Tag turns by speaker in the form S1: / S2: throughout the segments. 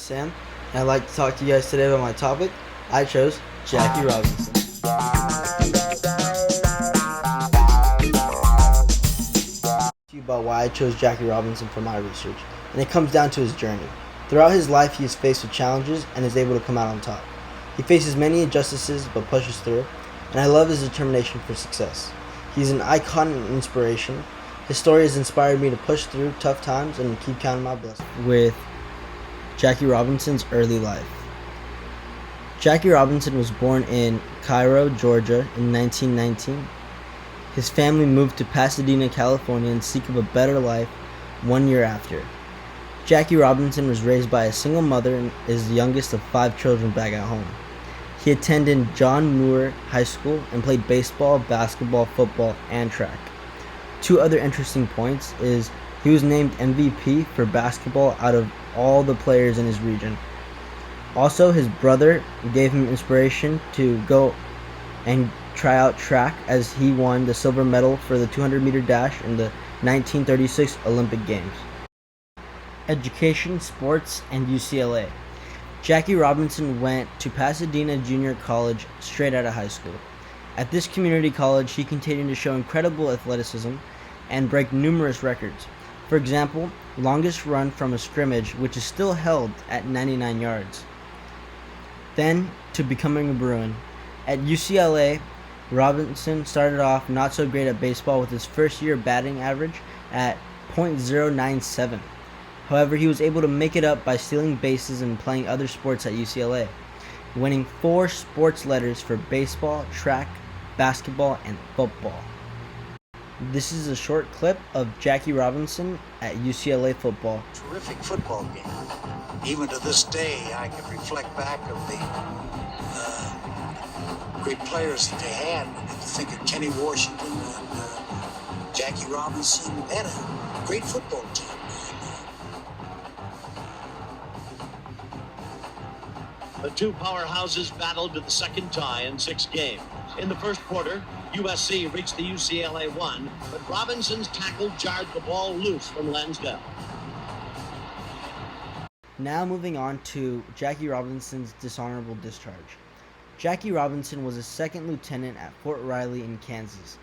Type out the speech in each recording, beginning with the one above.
S1: Sam, and I'd like to talk to you guys today about my topic. I chose Jackie Robinson. To you about why I chose Jackie Robinson for my research, and it comes down to his journey. Throughout his life, he is faced with challenges and is able to come out on top. He faces many injustices but pushes through, and I love his determination for success. He's an icon and inspiration. His story has inspired me to push through tough times and keep counting my blessings. With Jackie Robinson's early life. Jackie Robinson was born in Cairo, Georgia in 1919. His family moved to Pasadena, California in seek of a better life 1 year after. Jackie Robinson was raised by a single mother and is the youngest of 5 children back at home. He attended John Muir High School and played baseball, basketball, football, and track. 2 other interesting points is he was named MVP for basketball out of all the players in his region. Also, his brother gave him inspiration to go and try out track as he won the silver medal for the 200-meter dash in the 1936 Olympic Games. Education, sports, and UCLA. Jackie Robinson went to Pasadena Junior College straight out of high school. At this community college, he continued to show incredible athleticism and break numerous records. For example, longest run from a scrimmage, which is still held at 99 yards. Then to becoming a Bruin. At UCLA, Robinson started off not so great at baseball with his first year batting average at .097. However, he was able to make it up by stealing bases and playing other sports at UCLA, winning 4 sports letters for baseball, track, basketball, and football. This is a short clip of Jackie Robinson at UCLA football.
S2: Terrific football game. Even to this day, I can reflect back of the great players that they had. I think of Kenny Washington and Jackie Robinson. They had a great football team.
S3: The 2 powerhouses battled to the second tie in 6 games. In the first quarter, USC reached the UCLA 1, but Robinson's tackle jarred the ball loose from Lansdale.
S1: Now moving on to Jackie Robinson's dishonorable discharge. Jackie Robinson was a 2nd lieutenant at Fort Riley in Kansas.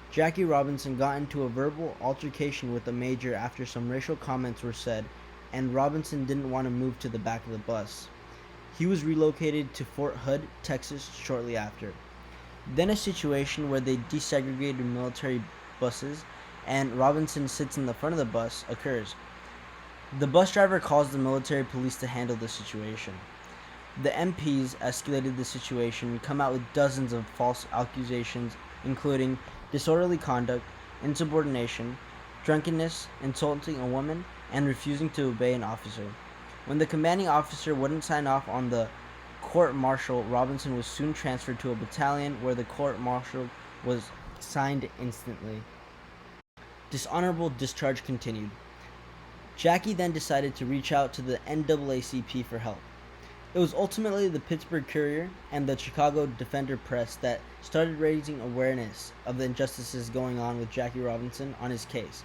S1: Jackie Robinson got into a verbal altercation with a major after some racial comments were said, and Robinson didn't want to move to the back of the bus. He was relocated to Fort Hood, Texas shortly after. Then a situation where they desegregated military buses and Robinson sits in the front of the bus occurs. The bus driver calls the military police to handle the situation. The MPs escalated the situation and come out with dozens of false accusations, including disorderly conduct, insubordination, drunkenness, insulting a woman, and refusing to obey an officer. When the commanding officer wouldn't sign off on the court-martial, Robinson was soon transferred to a battalion where the court-martial was signed instantly. Dishonorable discharge continued. Jackie then decided to reach out to the NAACP for help. It was ultimately the Pittsburgh Courier and the Chicago Defender Press that started raising awareness of the injustices going on with Jackie Robinson on his case.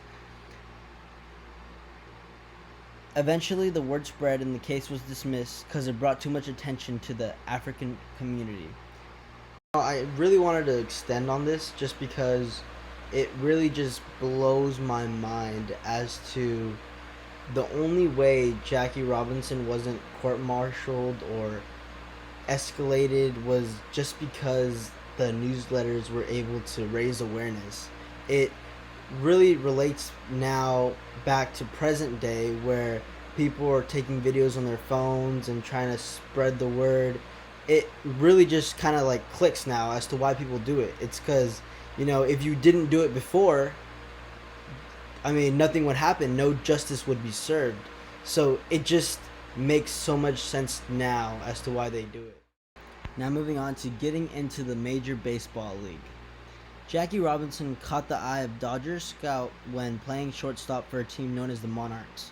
S1: Eventually, the word spread and the case was dismissed because it brought too much attention to the African community. I really wanted to extend on this just because it really just blows my mind as to the only way Jackie Robinson wasn't court-martialed or escalated was just because the newsletters were able to raise awareness. It really relates now back to present day where people are taking videos on their phones and trying to spread the word. It really just kind of like clicks now as to why people do it. It's because, if you didn't do it before, nothing would happen. No justice would be served. So it just makes so much sense now as to why they do it. Now moving on to getting into the Major Baseball League. Jackie Robinson caught the eye of Dodger scout when playing shortstop for a team known as the Monarchs.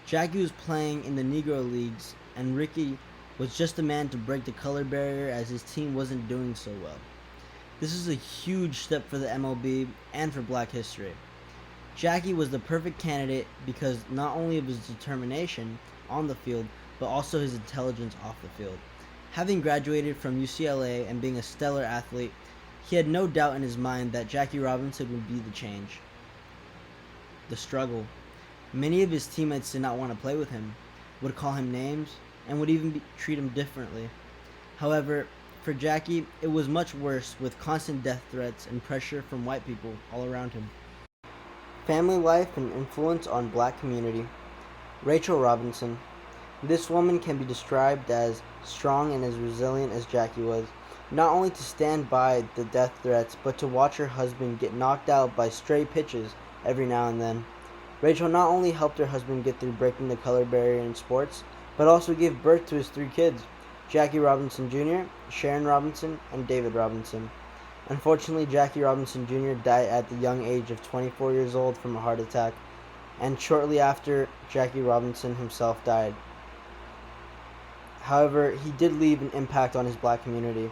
S1: Jackie was playing in the Negro Leagues, and Ricky was just the man to break the color barrier as his team wasn't doing so well. This is a huge step for the MLB and for Black history. Jackie was the perfect candidate because not only of his determination on the field, but also his intelligence off the field. Having graduated from UCLA and being a stellar athlete, he had no doubt in his mind that Jackie Robinson would be the change. The struggle. Many of his teammates did not want to play with him, would call him names, and would even treat him differently. However, for Jackie, it was much worse, with constant death threats and pressure from white people all around him. Family life and influence on black community. Rachel Robinson. This woman can be described as strong and as resilient as Jackie was, not only to stand by the death threats, but to watch her husband get knocked out by stray pitches every now and then. Rachel not only helped her husband get through breaking the color barrier in sports, but also gave birth to his 3 kids, Jackie Robinson Jr., Sharon Robinson, and David Robinson. Unfortunately, Jackie Robinson Jr. died at the young age of 24 years old from a heart attack, and shortly after, Jackie Robinson himself died. However, he did leave an impact on his black community.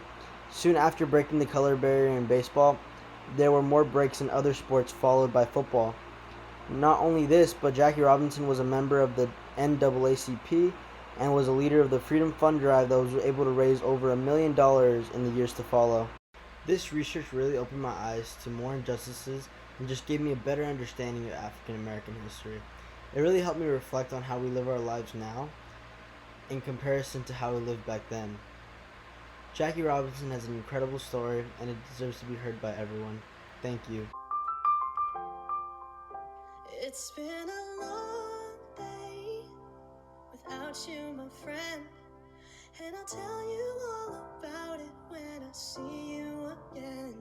S1: Soon after breaking the color barrier in baseball, there were more breaks in other sports, followed by football. Not only this, but Jackie Robinson was a member of the NAACP and was a leader of the Freedom Fund drive that was able to raise over $1 million in the years to follow. This research really opened my eyes to more injustices and just gave me a better understanding of African American history. It really helped me reflect on how we live our lives now in comparison to how we lived back then. Jackie Robinson has an incredible story, and it deserves to be heard by everyone. Thank you.
S4: It's been a long day without you, my friend, and I'll tell you all about it when I see you again.